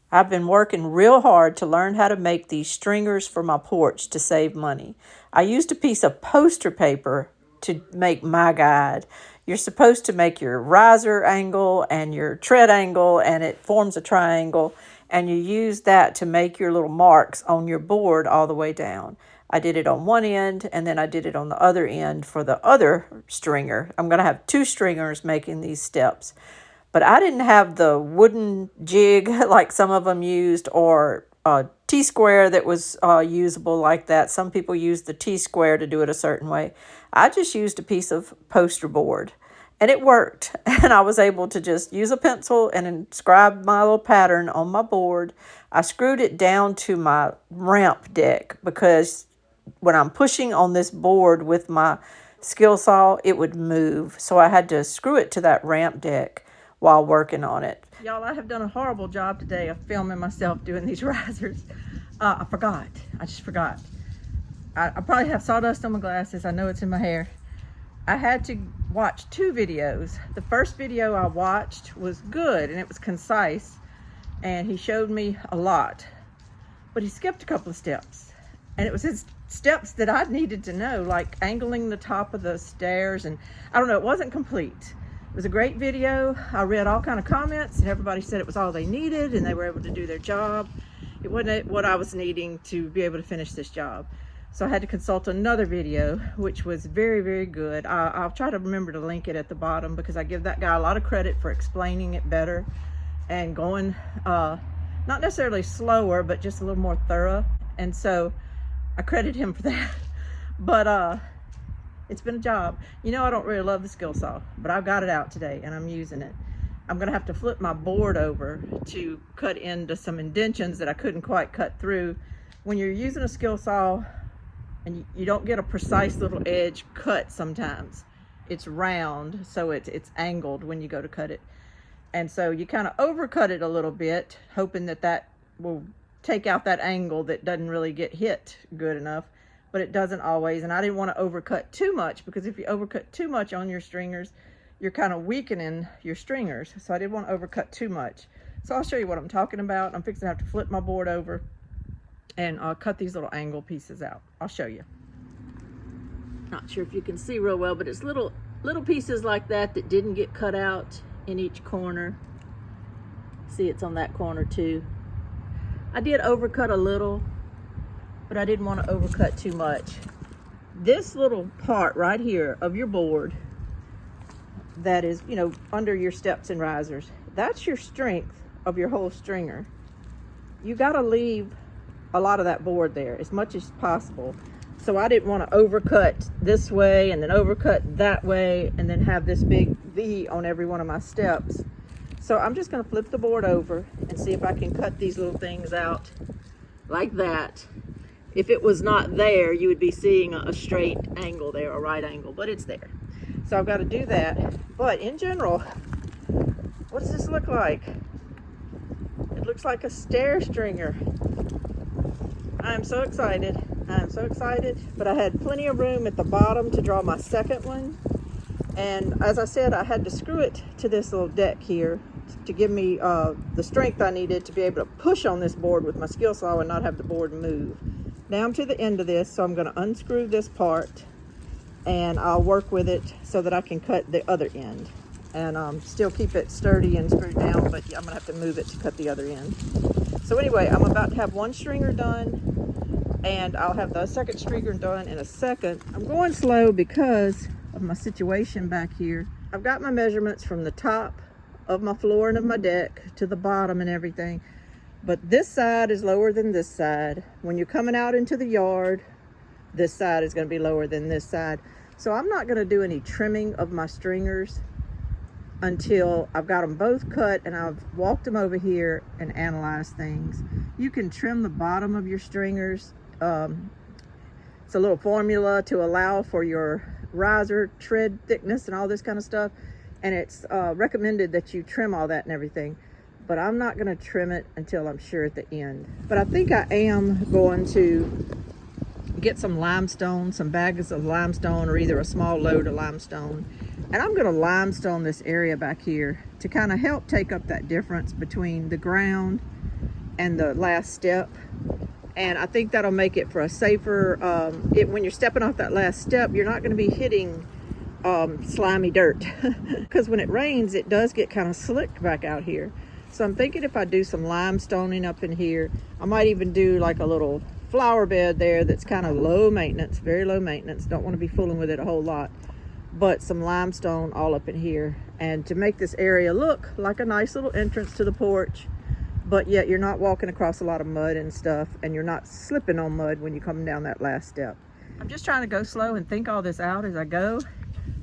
I've been working real hard to learn how to make these stringers for my porch to save money. I used a piece of poster paper to make my guide. You're supposed to make your riser angle and your tread angle, and it forms a triangle, and you use that to make your little marks on your board all the way down. I did it on one end, and then I did it on the other end for the other stringer. I'm going to have two stringers making these steps. But I didn't have the wooden jig like some of them used, or a T-square that was usable like that. Some people use the T-square to do it a certain way. I just used a piece of poster board, and it worked. And I was able to just use a pencil and inscribe my little pattern on my board. I screwed it down to my ramp deck because when I'm pushing on this board with my skill saw, it would move. So I had to screw it to that ramp deck while working on it. Y'all, I have done a horrible job today of filming myself doing these risers. I forgot. I just forgot. I probably have sawdust on my glasses. I know it's in my hair. I had to watch two videos. The first video I watched was good and it was concise, and he showed me a lot, but he skipped a couple of steps, and it was his steps that I needed to know, like angling the top of the stairs, and I don't know, it wasn't complete. It was a great video. I read all kind of comments and everybody said it was all they needed and they were able to do their job. It wasn't what I was needing to be able to finish this job. So I had to consult another video, which was very, very good. I'll try to remember to link it at the bottom because I give that guy a lot of credit for explaining it better and going, not necessarily slower, but just a little more thorough. And so I credit him for that. But it's been a job. You know, I don't really love the skill saw, but I've got it out today and I'm using it. I'm gonna have to flip my board over to cut into some indentions that I couldn't quite cut through. When you're using a skill saw and you don't get a precise little edge cut sometimes. It's round, so it's angled when you go to cut it. And so you kind of overcut it a little bit, hoping that that will take out that angle that doesn't really get hit good enough. But it doesn't always, and I didn't want to overcut too much because if you overcut too much on your stringers, you're kind of weakening your stringers. So I didn't want to overcut too much. So I'll show you what I'm talking about. I'm fixing to have to flip my board over and cut these little angle pieces out. I'll show you. Not sure if you can see real well, but it's little pieces like that that didn't get cut out in each corner. See, it's on that corner too. I did overcut a little, but I didn't want to overcut too much. This little part right here of your board that is, you know, under your steps and risers, that's your strength of your whole stringer. You got to leave a lot of that board there as much as possible. So I didn't want to overcut this way and then overcut that way and then have this big V on every one of my steps. So I'm just going to flip the board over and see if I can cut these little things out like that. If it was not there, you would be seeing a straight angle there, a right angle, but it's there. So I've got to do that. But in general, what does this look like? It looks like a stair stringer. I am so excited. I am so excited. But I had plenty of room at the bottom to draw my second one. And as I said, I had to screw it to this little deck here to give me the strength I needed to be able to push on this board with my skill saw and not have the board move. Now I'm to the end of this, so I'm going to unscrew this part and I'll work with it so that I can cut the other end and still keep it sturdy and screwed down, but I'm going to have to move it to cut the other end. So anyway, I'm about to have one stringer done and I'll have the second stringer done in a second. I'm going slow because of my situation back here. I've got my measurements from the top of my floor and of my deck to the bottom and everything. But this side is lower than this side. When you're coming out into the yard, this side is going to be lower than this side. So I'm not going to do any trimming of my stringers until I've got them both cut and I've walked them over here and analyzed things. You can trim the bottom of your stringers. It's a little formula to allow for your riser tread thickness and all this kind of stuff. And it's recommended that you trim all that and everything. But I'm not going to trim it until I'm sure at the end. But I think I am going to get some limestone, some bags of limestone, or either a small load of limestone. And I'm going to limestone this area back here to kind of help take up that difference between the ground and the last step. And I think that'll make it for a safer, when you're stepping off that last step, you're not going to be hitting slimy dirt. Because when it rains, it does get kind of slick back out here. So I'm thinking if I do some limestoning up in here, I might even do like a little flower bed there that's kind of low maintenance, very low maintenance. Don't want to be fooling with it a whole lot. But some limestone all up in here. And to make this area look like a nice little entrance to the porch, but yet you're not walking across a lot of mud and stuff, and you're not slipping on mud when you come down that last step. I'm just trying to go slow and think all this out as I go.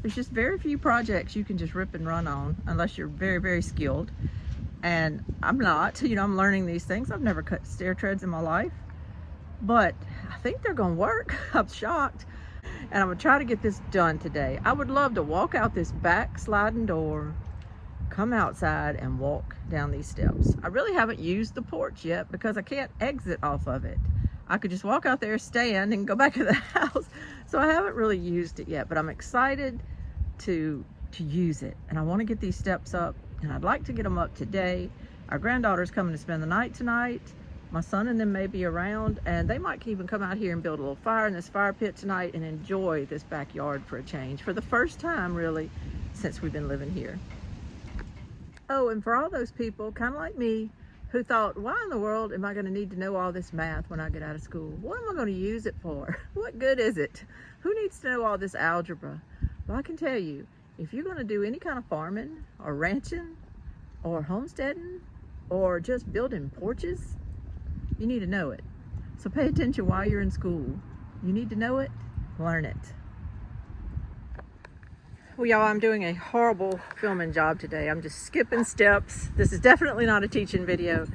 There's just very few projects you can just rip and run on unless you're very, very skilled. And I'm not, I'm learning these things. I've never cut stair treads in my life, but I think they're gonna work. I'm shocked. And I'm gonna try to get this done today. I would love to walk out this back sliding door, come outside and walk down these steps. I really haven't used the porch yet because I can't exit off of it. I could just walk out there, stand, and go back to the house. So I haven't really used it yet, but I'm excited to use it. And I want to get these steps up, and I'd like to get them up today. Our granddaughter's coming to spend the night tonight. My son and them may be around, and they might even come out here and build a little fire in this fire pit tonight and enjoy this backyard for a change, for the first time really since we've been living here. Oh, and for all those people, kind of like me, who thought, why in the world am I going to need to know all this math when I get out of school? What am I going to use it for? What good is it? Who needs to know all this algebra? Well, I can tell you, if you're going to do any kind of farming or ranching or homesteading or just building porches, you need to know it. So pay attention while you're in school. You need to know it, learn it. Well, y'all, I'm doing a horrible filming job today. I'm just skipping steps. This is definitely not a teaching video,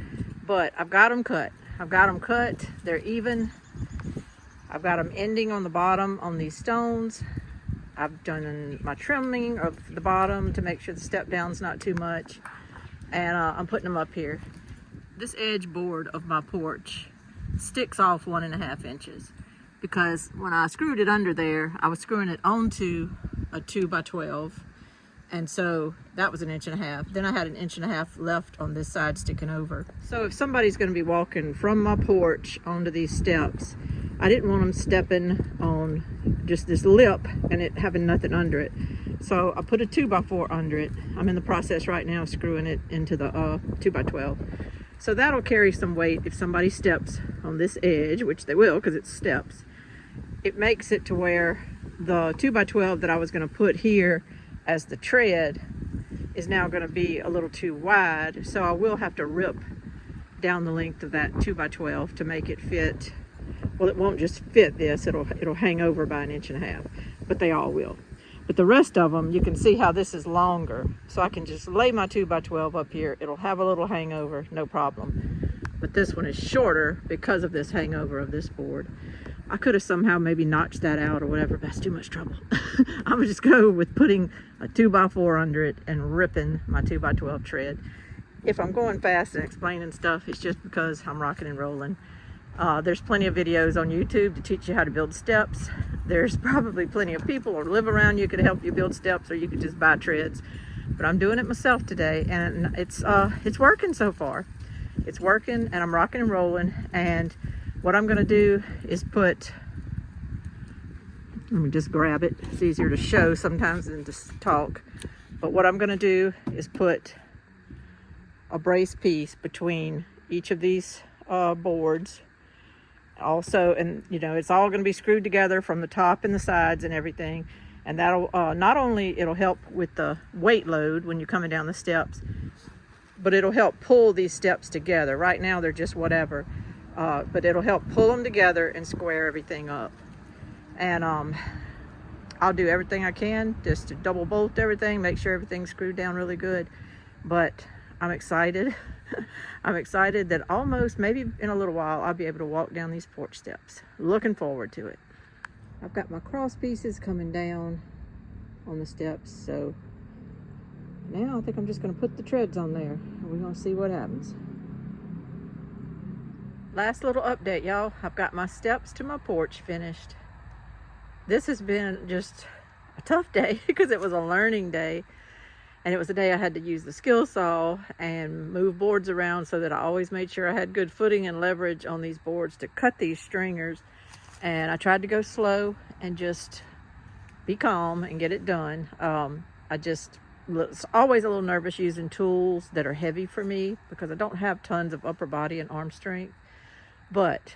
but I've got them cut. They're even. I've got them ending on the bottom on these stones. I've done my trimming of the bottom to make sure the step down's not too much. And I'm putting them up here. This edge board of my porch sticks off 1.5 inches because when I screwed it under there, I was screwing it onto a 2x12, and so that was 1.5 inches. Then I had 1.5 inches left on this side sticking over. So if somebody's going to be walking from my porch onto these steps, I didn't want them stepping on just this lip and it having nothing under it. So I put a 2x4 under it. I'm in the process right now of screwing it into the 2x12. So that'll carry some weight if somebody steps on this edge, which they will because it's steps. It makes it to where the 2x12 that I was going to put here as the tread is now going to be a little too wide, so I will have to rip down the length of that 2x12 to make it fit. Well, it won't just fit this, it'll hang over by 1.5 inches, but they all will. But the rest of them, you can see how this is longer, so I can just lay my 2x12 up here. It'll have a little hangover, no problem. But this one is shorter because of this hangover of this board. I could have somehow maybe notched that out or whatever, but that's too much trouble. I'm gonna just go with putting a 2x4 under it and ripping my 2x12 tread. If I'm going fast and explaining stuff, it's just because I'm rocking and rolling. There's plenty of videos on YouTube to teach you how to build steps. There's probably plenty of people or live around you could help you build steps, or you could just buy treads. But I'm doing it myself today, and it's working so far. It's working, and I'm rocking and rolling. And what I'm gonna do is let me just grab it. It's easier to show sometimes than to talk. But what I'm gonna do is put a brace piece between each of these boards. Also, and it's all gonna be screwed together from the top and the sides and everything. And that'll, not only it'll help with the weight load when you're coming down the steps, but it'll help pull these steps together. Right now they're just whatever. But it'll help pull them together and square everything up. And I'll do everything I can just to double bolt everything, make sure everything's screwed down really good. But I'm excited. I'm excited that almost, maybe in a little while, I'll be able to walk down these porch steps. Looking forward to it. I've got my cross pieces coming down on the steps, so now I think I'm just going to put the treads on there, and we're going to see what happens. Last little update, y'all. I've got my steps to my porch finished. This has been just a tough day because it was a learning day. And it was the day I had to use the skill saw and move boards around, so that I always made sure I had good footing and leverage on these boards to cut these stringers. And I tried to go slow and just be calm and get it done. I just was always a little nervous using tools that are heavy for me, because I don't have tons of upper body and arm strength. But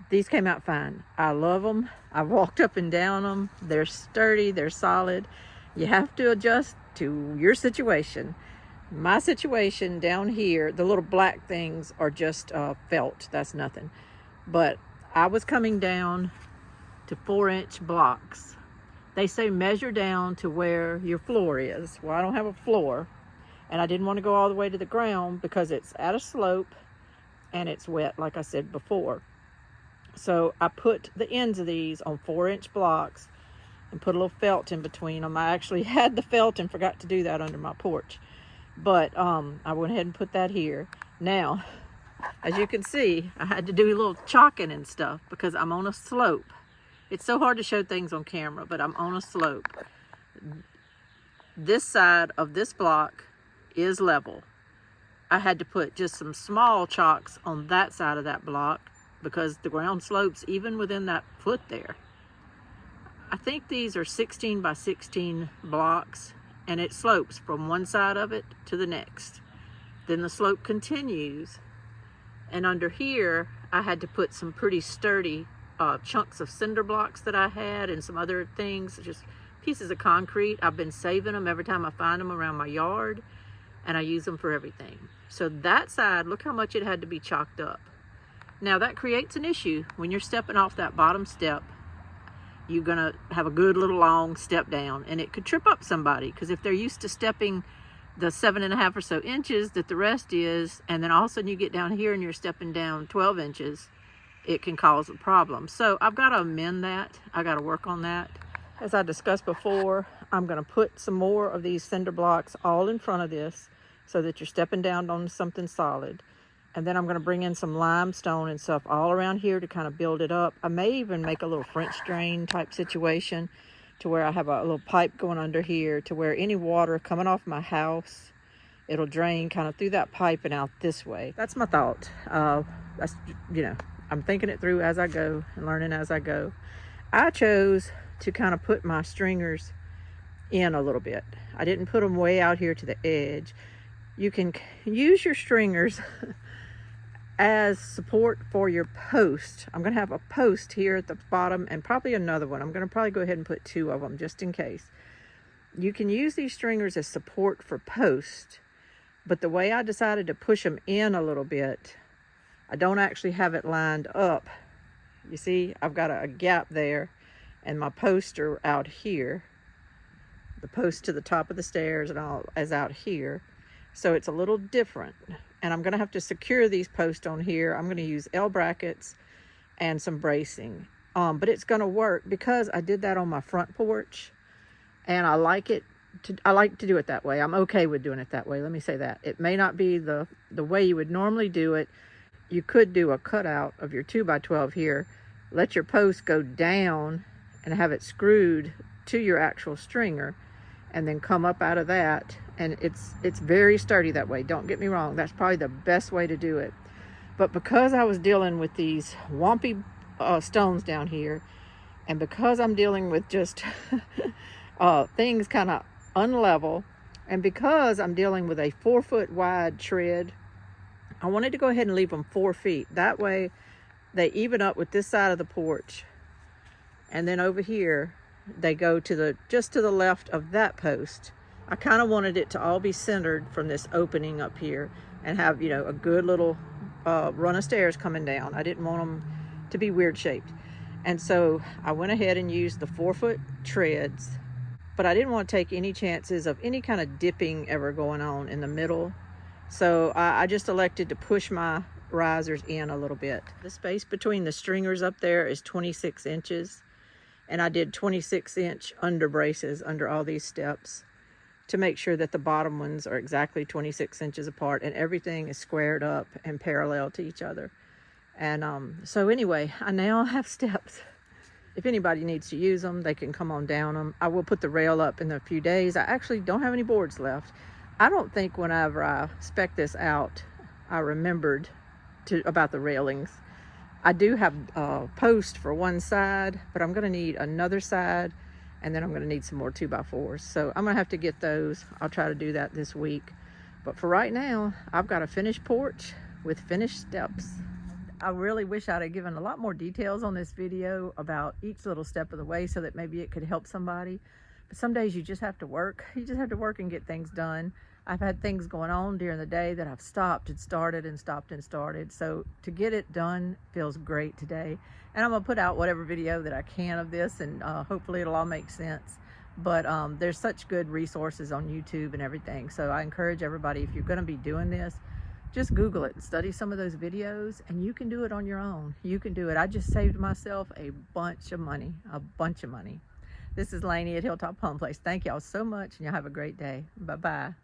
these came out fine. I love them. I walked up and down them. They're sturdy, they're solid. You have to adjust to your situation. My situation down here, the little black things are just felt. That's nothing. But I was coming down to 4-inch blocks. They say measure down to where your floor is. Well, I don't have a floor, and I didn't want to go all the way to the ground because it's at a slope and it's wet, like I said before. So I put the ends of these on 4-inch blocks and put a little felt in between them. I actually had the felt and forgot to do that under my porch. But I went ahead and put that here. Now, as you can see, I had to do a little chalking and stuff because I'm on a slope. It's so hard to show things on camera, but I'm on a slope. This side of this block is level. I had to put just some small chalks on that side of that block because the ground slopes even within that foot there. I think these are 16 by 16 blocks, and it slopes from one side of it to the next. Then the slope continues, and under here I had to put some pretty sturdy chunks of cinder blocks that I had, and some other things, just pieces of concrete. I've been saving them every time I find them around my yard, and I use them for everything. So that side, look how much it had to be chalked up. Now that creates an issue when you're stepping off that bottom step. You're gonna have a good little long step down, and it could trip up somebody, because if they're used to stepping the 7.5 or so inches that the rest is, and then all of a sudden you get down here and you're stepping down 12 inches, it can cause a problem. So I've got to amend that. I got to work on that. As I discussed before, I'm going to put some more of these cinder blocks all in front of this so that you're stepping down on something solid. And then I'm going to bring in some limestone and stuff all around here to kind of build it up. I may even make a little French drain type situation to where I have a little pipe going under here to where any water coming off my house, it'll drain kind of through that pipe and out this way. That's my thought. That's, I'm thinking it through as I go and learning as I go. I chose to kind of put my stringers in a little bit. I didn't put them way out here to the edge. You can use your stringers as support for your post. I'm going to have a post here at the bottom and probably another one. I'm going to probably go ahead and put 2 of them just in case. You can use these stringers as support for post, but the way I decided to push them in a little bit, I don't actually have it lined up. You see, I've got a gap there, and my posts are out here. The post to the top of the stairs and all is out here. So it's a little different. And I'm going to have to secure these posts on here. I'm going to use L brackets and some bracing. But it's going to work because I did that on my front porch, and I like to do it that way. I'm okay with doing it that way. Let me say that. It may not be the way you would normally do it. You could do a cutout of your 2x12 here, let your post go down and have it screwed to your actual stringer, and then come up out of that. And it's very sturdy that way. Don't get me wrong. That's probably the best way to do it. But because I was dealing with these wompy stones down here, and because I'm dealing with just things kind of unlevel, and because I'm dealing with a 4-foot wide tread, I wanted to go ahead and leave them 4 feet. That way they even up with this side of the porch. And then over here, they go to just to the left of that post. I kind of wanted it to all be centered from this opening up here and have, a good little run of stairs coming down. I didn't want them to be weird shaped. And so I went ahead and used the 4-foot treads, but I didn't want to take any chances of any kind of dipping ever going on in the middle. So I just elected to push my risers in a little bit. The space between the stringers up there is 26 inches. And I did 26-inch under braces under all these steps to make sure that the bottom ones are exactly 26 inches apart and everything is squared up and parallel to each other. And so anyway, I now have steps if anybody needs to use them, they can come on down them. I will put the rail up in a few days. I actually don't have any boards left. I don't think whenever I spec'd this out, I remembered about the railings. I do have a post for one side, but I'm gonna need another side, and then I'm gonna need some more 2x4s. So I'm gonna have to get those. I'll try to do that this week. But for right now, I've got a finished porch with finished steps. I really wish I'd have given a lot more details on this video about each little step of the way so that maybe it could help somebody. But some days you just have to work. You just have to work and get things done. I've had things going on during the day that I've stopped and started and stopped and started. So to get it done feels great today. And I'm gonna put out whatever video that I can of this, and hopefully it'll all make sense. But there's such good resources on YouTube and everything. So I encourage everybody, if you're gonna be doing this, just Google it and study some of those videos, and you can do it on your own. You can do it. I just saved myself a bunch of money, This is Lainey at Hilltop Home Place. Thank y'all so much, and y'all have a great day. Bye-bye.